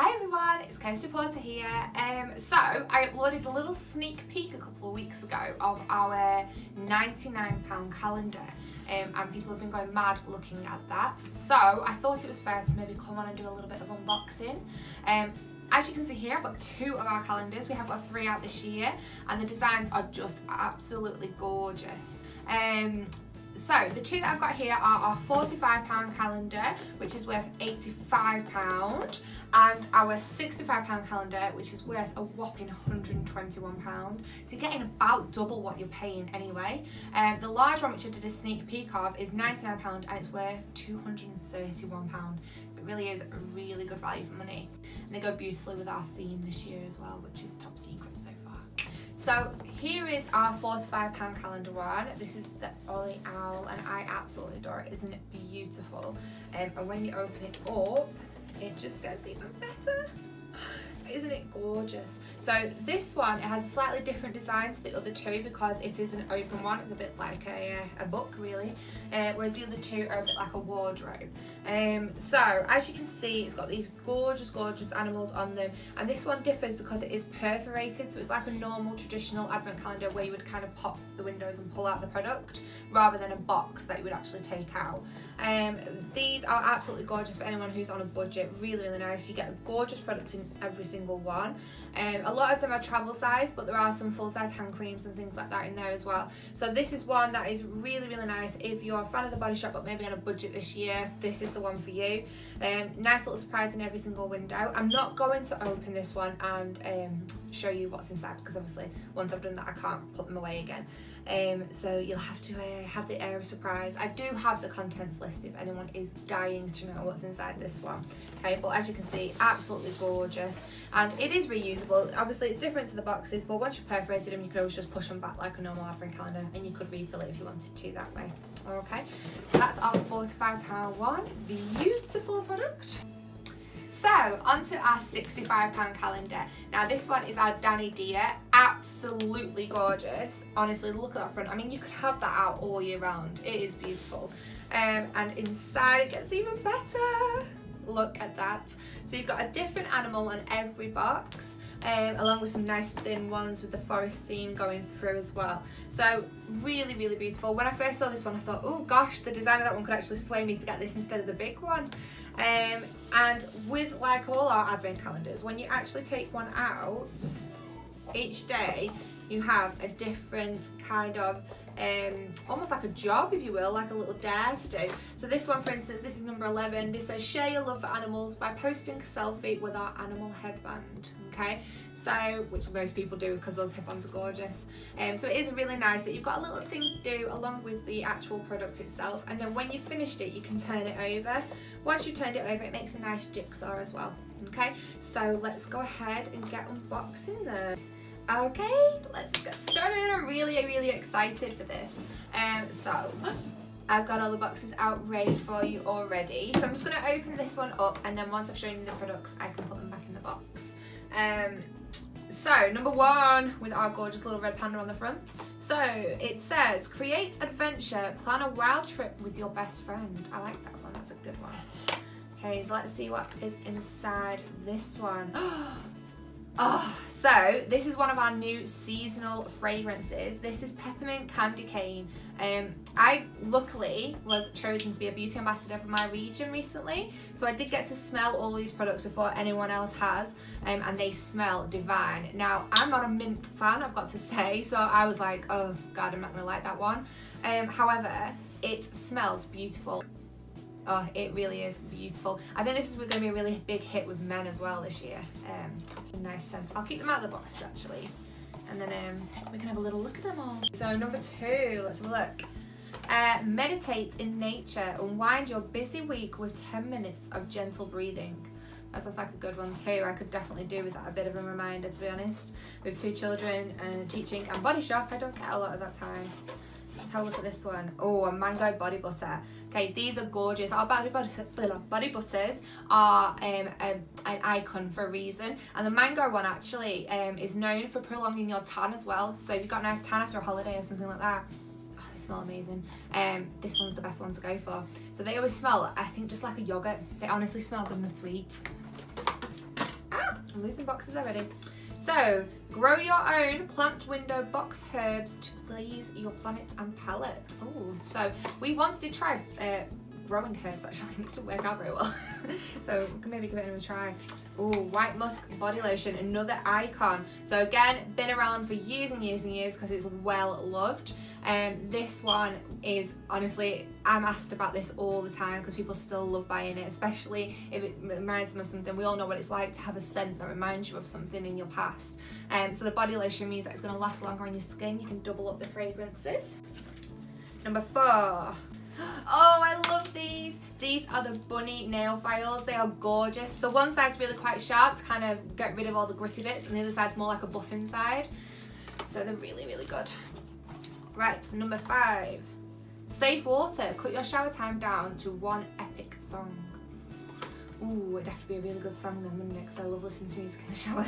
Hi everyone, it's Kirsty Porter here. So I uploaded a little sneak peek a couple of weeks ago of our £99 calendar and people have been going mad looking at that. So I thought it was fair to maybe come on and do a little bit of unboxing. As you can see here, I've got 2 of our calendars. We have got 3 out this year and the designs are just absolutely gorgeous. So the 2 that I've got here are our £45 calendar, which is worth £85, and our £65 calendar, which is worth a whopping £121. So you're getting about double what you're paying anyway. The large one, which I did a sneak peek of, is £99 and it's worth £231. So it really is a really good value for money. And they go beautifully with our theme this year as well, which is top secret so far. So here is our £45 calendar one. This is the Ollie Owl and I absolutely adore it. Isn't it beautiful? And when you open it up, it just gets even better. Isn't it gorgeous? So this one, it has a slightly different design to the other 2 because it is an open one. It's a bit like a book really, whereas the other 2 are a bit like a wardrobe. So as you can see, it's got these gorgeous animals on them, and this one differs because it is perforated, so it's like a normal traditional advent calendar where you would kind of pop the windows and pull out the product rather than a box that you would actually take out. These are absolutely gorgeous for anyone who's on a budget. Really nice. You get a gorgeous product in every single one. A lot of them are travel size, but there are some full size hand creams and things like that in there as well. So this is one that is really nice if you're a fan of the Body Shop but maybe on a budget this year. This is the one for you. Nice little surprise in every single window. I'm not going to open this one and show you what's inside because obviously once I've done that I can't put them away again. So you'll have to have the air of surprise. I do have the contents list if anyone is dying to know what's inside this one. Okay, but as you can see, absolutely gorgeous, and it is reusable. Obviously it's different to the boxes, but once you've perforated them you can always just push them back like a normal advent calendar and you could refill it if you wanted to that way. Okay, so that's our £45 one, beautiful product. So onto our £65 calendar. Now this one is our Dani Dear, absolutely gorgeous. Honestly, look at that front. I mean, you could have that out all year round. It is beautiful. And inside it gets even better. Look at that. So you've got a different animal on every box, along with some nice thin ones with the forest theme going through as well. So really beautiful. When I first saw this one I thought, oh gosh, the design of that one could actually sway me to get this instead of the big one. And with like all our advent calendars, when you actually take one out each day, you have a different kind of almost like a job, if you will, like a little dare to do. So this one, for instance, this is number 11. This says share your love for animals by posting a selfie with our animal headband. Okay, so which most people do because those headbands are gorgeous. So it is really nice that you've got a little thing to do along with the actual product itself, and then when you've finished it you can turn it over. Once you've turned it over, it makes a nice jigsaw as well. Okay, so let's go ahead and get unboxing there. Okay, let's get started. I'm really excited for this. So I've got all the boxes out ready for you already. So I'm just going to open this one up, and then once I've shown you the products I can put them back in the box. So number 1 with our gorgeous little red panda on the front. So it says create adventure, plan a wild trip with your best friend. I like that one, that's a good one. Okay, so let's see what is inside this one. Oh, so this is one of our new seasonal fragrances. This is peppermint candy cane. I luckily was chosen to be a beauty ambassador for my region recently, so I did get to smell all these products before anyone else has, and they smell divine. Now I'm not a mint fan, I've got to say, so I was like, oh god, I'm not gonna like that one. However, it smells beautiful. Oh, it really is beautiful. I think this is going to be a really big hit with men as well this year. It's a nice scent. I'll keep them out of the box actually, and then we can have a little look at them all. So number 2, let's have a look. Meditate in nature. Unwind your busy week with 10 minutes of gentle breathing. That sounds like a good one too. I could definitely do with that a bit of a reminder, to be honest. With 2 children and teaching and Body Shop, I don't get a lot of that time. Let's have a look at this one. Oh, a mango body butter. Okay, these are gorgeous. Our body butters are an icon for a reason, and the mango one actually is known for prolonging your tan as well. So if you've got a nice tan after a holiday or something like that, oh, they smell amazing. This one's the best one to go for. So they always smell, I think, just like a yogurt. They honestly smell good enough to eat. I'm losing boxes already. So, grow your own plant window box herbs to please your planet and palate. Oh, so we once did try growing herbs actually. It didn't work out very well. So we can maybe give it another try. Oh, white musk body lotion, another icon. So again, been around for years and years and years because it's well loved. This one is, honestly, I'm asked about this all the time because people still love buying it, especially if it reminds them of something. We all know what it's like to have a scent that reminds you of something in your past. So the body lotion means that it's going to last longer on your skin. You can double up the fragrances. Number 4. Oh, I love these. These are the bunny nail files. They are gorgeous. So one side's really quite sharp to kind of get rid of all the gritty bits, and the other side's more like a buff inside. So they're really, really good. Right, number 5. Save water. Cut your shower time down to one epic song. Ooh, it'd have to be a really good song then, wouldn't it? Because I love listening to music in the shower.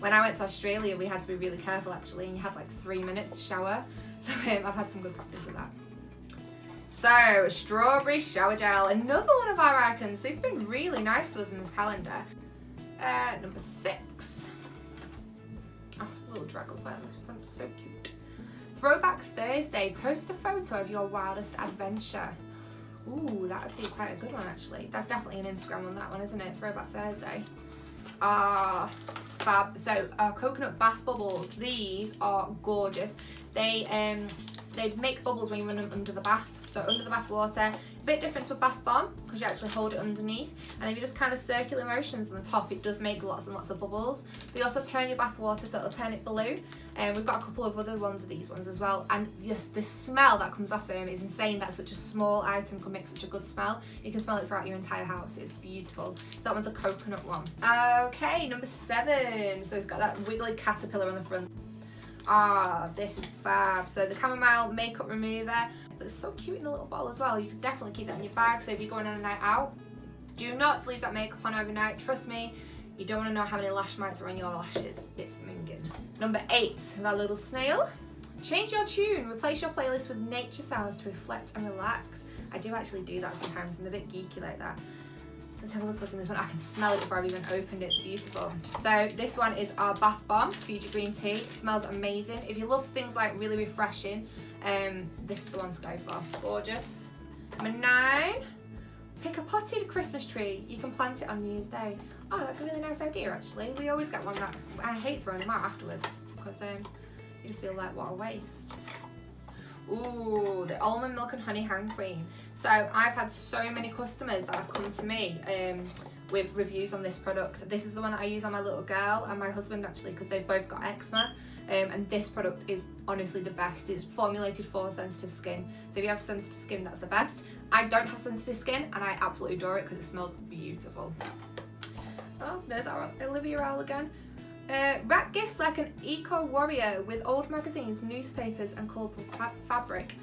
When I went to Australia, we had to be really careful actually, and you had like 3 minutes to shower. So I've had some good practice with that. So, strawberry shower gel, another one of our icons. They've been really nice to us in this calendar. Number 6. Oh, little dragonfly on the front, so cute. Throwback Thursday, post a photo of your wildest adventure. Ooh, that would be quite a good one actually. That's definitely an Instagram one, that one, isn't it? Throwback Thursday. Ah, fab. So, coconut bath bubbles. These are gorgeous. They make bubbles when you run them under the bath. So under the bath water, a bit different to a bath bomb because you actually hold it underneath, and if you just kind of circular motions on the top, it does make lots and lots of bubbles. They also turn your bath water so it'll turn it blue, and we've got a couple of other ones of these ones as well, and the smell that comes off them is insane that such a small item can make such a good smell. You can smell it throughout your entire house. It's beautiful. So that one's a coconut one. Okay, number 7. So it's got that wiggly caterpillar on the front. Ah, this is fab. So the chamomile makeup remover. It's so cute in a little bottle as well. You can definitely keep that in your bag. So if you're going on a night out, do not leave that makeup on overnight. Trust me, you don't want to know how many lash marks are on your lashes. It's minging. Number 8, our little snail. Change your tune. Replace your playlist with nature sounds to reflect and relax. I do actually do that sometimes. I'm a bit geeky like that. Let's have a look what's in this one. I can smell it before I've even opened it. It's beautiful. So this one is our bath bomb, Fuji green tea. It smells amazing. If you love things like really refreshing, this is the one to go for. Gorgeous. Number 9, pick a potted Christmas tree. You can plant it on New Year's Day. Oh, that's a really nice idea actually. We always get one that I hate throwing them out afterwards because you just feel like what a waste. Ooh, the almond milk and honey hand cream. So I've had so many customers that have come to me with reviews on this product. This is the one that I use on my little girl and my husband actually, because they've both got eczema, and this product is honestly the best. It's formulated for sensitive skin, so if you have sensitive skin, that's the best. I don't have sensitive skin and I absolutely adore it because it smells beautiful. Oh, there's our Olivia again. Wrap gifts like an eco-warrior with old magazines, newspapers and colourful fabric.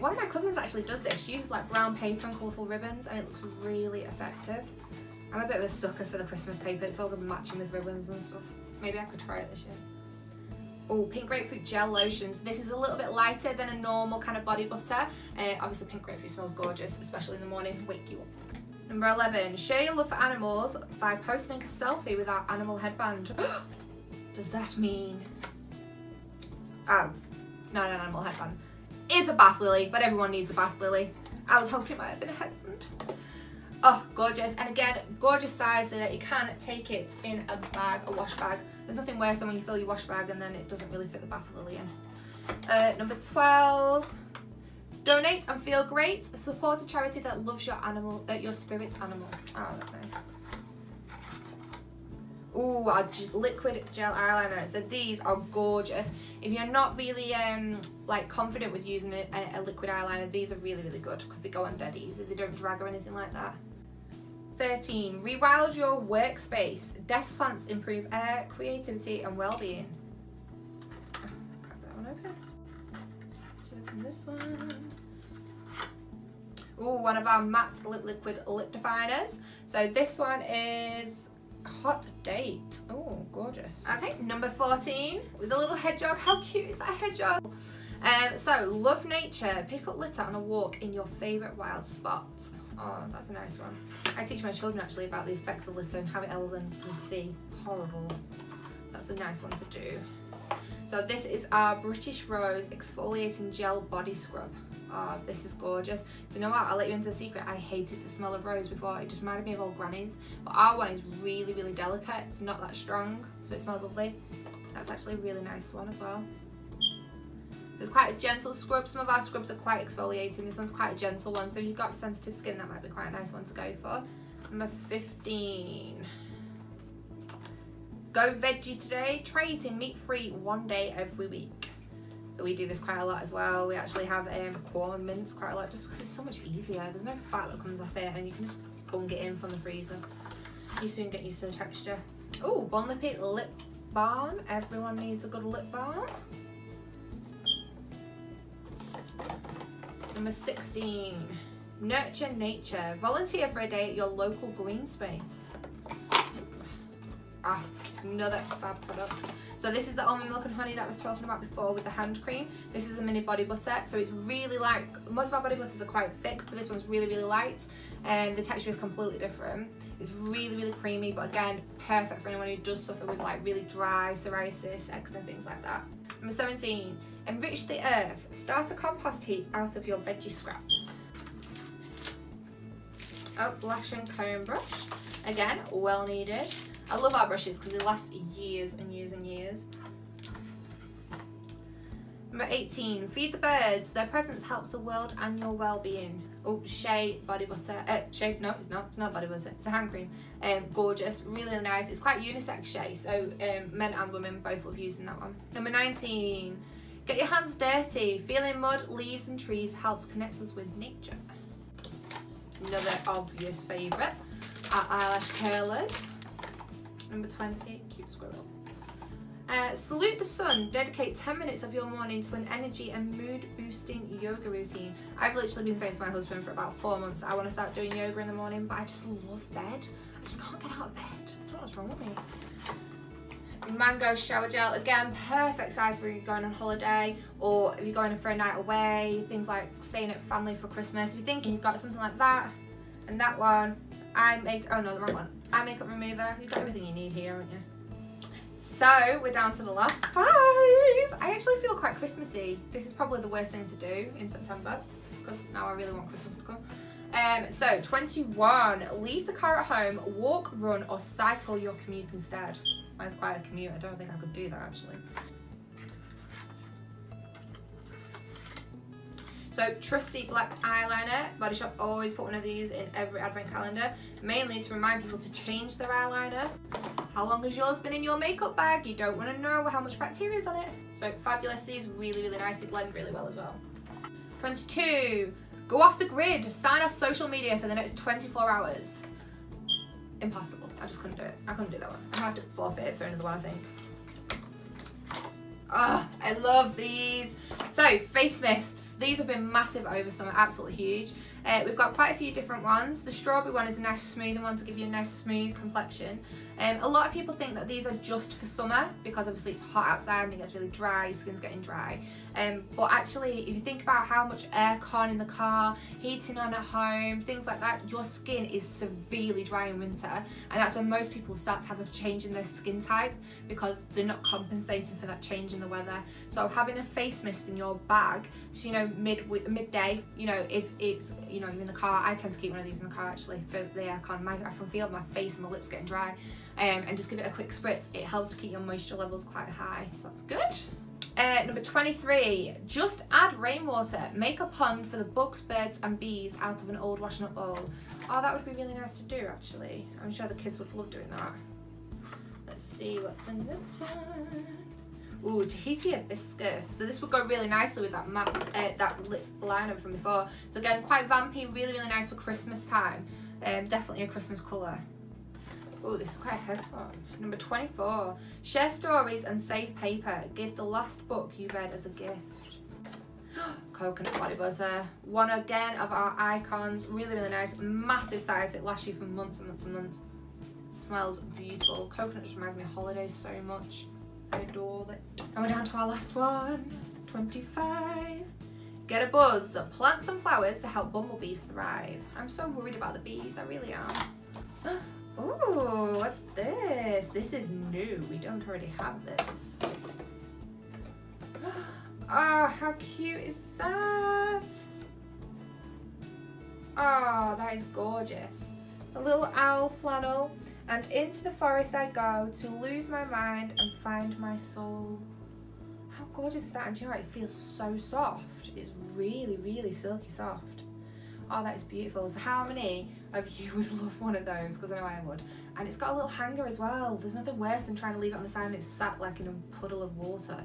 One of my cousins actually does this. She uses like brown paper and colourful ribbons and it looks really effective. I'm a bit of a sucker for the Christmas paper. It's all good matching with ribbons and stuff. Maybe I could try it this year. Oh, pink grapefruit gel lotions. This is a little bit lighter than a normal kind of body butter. Obviously pink grapefruit smells gorgeous, especially in the morning, wake you up. Number 11, share your love for animals by posting a selfie with our animal headband. Does that mean... Oh, it's not an animal headband. It's a bath lily, but everyone needs a bath lily. I was hoping it might have been a headband. Oh, gorgeous. And again, gorgeous size so that you can take it in a bag, a wash bag. There's nothing worse than when you fill your wash bag and then it doesn't really fit the bath lily in. Number 12. Donate and feel great. Support a charity that loves your animal, your spirit animal. Oh, that's nice. Ooh, our liquid gel eyeliner. So these are gorgeous. If you're not really like confident with using a liquid eyeliner, these are really, really good because they go on dead easy. They don't drag or anything like that. 13, rewild your workspace. Desk plants improve air, creativity and well-being. Crack that one open. Let's do what's in this one. Ooh, one of our matte liquid lip definers. So this one is Hot Date. Oh, gorgeous. Okay, number 14 with a little hedgehog. How cute is that hedgehog? So love nature. Pick up litter on a walk in your favourite wild spots. Oh, that's a nice one. I teach my children actually about the effects of litter and how it ends up in the sea. It's horrible. That's a nice one to do. So this is our British Rose Exfoliating Gel Body Scrub. Oh, this is gorgeous. Do you know what? I'll let you into a secret. I hated the smell of rose before. It just reminded me of old grannies. But our one is really, really delicate. It's not that strong, so it smells lovely. That's actually a really nice one as well. So it's quite a gentle scrub. Some of our scrubs are quite exfoliating. This one's quite a gentle one. So if you've got sensitive skin, that might be quite a nice one to go for. Number 15. Go veggie today. Try eating meat-free one day every week. So we do this quite a lot as well. We actually have corn mince quite a lot just because it's so much easier. There's no fat that comes off it and you can just bung it in from the freezer. You soon get used to the texture. Oh, Bon Lippy lip balm. Everyone needs a good lip balm. Number 16. Nurture nature. Volunteer for a day at your local green space. Ah, another fab product. So this is the almond milk and honey that I was talking about before with the hand cream. This is a mini body butter, so it's really like, most of our body butters are quite thick, but this one's really, really light, and the texture is completely different. It's really, really creamy, but again, perfect for anyone who does suffer with like really dry psoriasis, eczema, things like that. Number 17, enrich the earth. Start a compost heap out of your veggie scraps. Oh, lash and comb brush. Again, well needed. I love our brushes because they last years and years and years. Number 18, feed the birds. Their presence helps the world and your well-being. Oh, Shea body butter. Shea, no, it's not. It's not body butter. It's a hand cream. Gorgeous, really, really nice. It's quite unisex Shea, so men and women both love using that one. Number 19, get your hands dirty. Feeling mud, leaves, and trees helps connect us with nature. Another obvious favourite, our eyelash curlers. Number 20, cute squirrel. Salute the sun. Dedicate 10 minutes of your morning to an energy and mood boosting yoga routine. I've literally been saying to my husband for about 4 months, I want to start doing yoga in the morning, but I just love bed. I just can't get out of bed. I don't know what's wrong with me. Mango shower gel, again, perfect size for you going on holiday, or if you're going for a night away, things like staying at family for Christmas. If you're thinking you've got something like that, and that one, oh no, the wrong one. Eye makeup remover. You've got everything you need here, haven't you? So we're down to the last 5. I actually feel quite Christmassy. This is probably the worst thing to do in September because now I really want Christmas to come. So 21, leave the car at home, walk, run, or cycle your commute instead. Mine's quite a commute. I don't think I could do that actually. So trusty black eyeliner. Body Shop always put one of these in every advent calendar, mainly to remind people to change their eyeliner. How long has yours been in your makeup bag? You don't want to know how much bacteria is on it. So fabulous. These really, really nice. They blend really well as well. 22, go off the grid. Sign off social media for the next 24 hours. Impossible. I just couldn't do it. I couldn't do that one. I have to forfeit it for another one, I think. Oh, I love these. So face mists, these have been massive over summer, absolutely huge. We've got quite a few different ones. The strawberry one is a nice smoothing one to give you a nice smooth complexion. A lot of people think that these are just for summer because obviously it's hot outside and it gets really dry, your skin's getting dry. But actually, if you think about how much aircon in the car, heating on at home, things like that, your skin is severely dry in winter, and that's when most people start to have a change in their skin type because they're not compensating for that change in the weather. So having a face mist in your bag, so you know, midday, you know, if it's, you know, you're in the car, I tend to keep one of these in the car actually for the aircon. I can feel my face and my lips getting dry, and just give it a quick spritz. It helps to keep your moisture levels quite high, so that's good. Number 23, just add rainwater. Make a pond for the bugs, birds and bees out of an old washing up bowl. Oh, that would be really nice to do actually. I'm sure the kids would love doing that. Let's see what's in this one. Ooh, Tahiti hibiscus. So this would go really nicely with that that lip liner from before. So again, quite vampy, really, really nice for Christmas time. Definitely a Christmas colour. Oh, this is quite a heavy one. Number 24, share stories and save paper. Give the last book you read as a gift. Coconut body butter. One again of our icons. Really, really nice. Massive size. It lasts you for months and months and months. It smells beautiful. Coconut just reminds me of holidays so much. I adore it. And we're down to our last one. 25. Get a buzz, plant some flowers to help bumblebees thrive. I'm so worried about the bees, I really am. Ooh, what's this? This is new, we don't already have this. Oh, how cute is that? Oh, that is gorgeous. A little owl flannel. And into the forest I go to lose my mind and find my soul. How gorgeous is that? And do you know what? It feels so soft. It's really, really silky soft. Oh, that is beautiful. So how many of you would love one of those? Because I know I would. And it's got a little hanger as well. There's nothing worse than trying to leave it on the side and it's sat like in a puddle of water.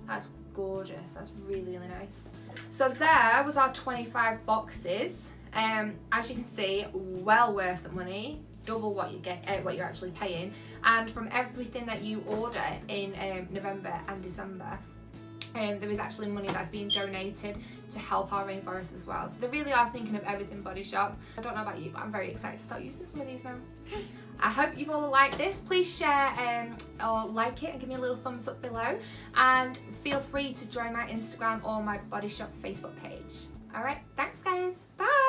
That's gorgeous. That's really, really nice. So there was our 25 boxes. As you can see, well worth the money. Double what you get, what you're actually paying, and from everything that you order in November and December, there is actually money that's being donated to help our rainforest as well. So they really are thinking of everything Body Shop. I don't know about you, but I'm very excited to start using some of these now. I hope you've all liked this. Please share or like it and give me a little thumbs up below, and feel free to join my Instagram or my Body Shop Facebook page. All right, thanks guys, bye.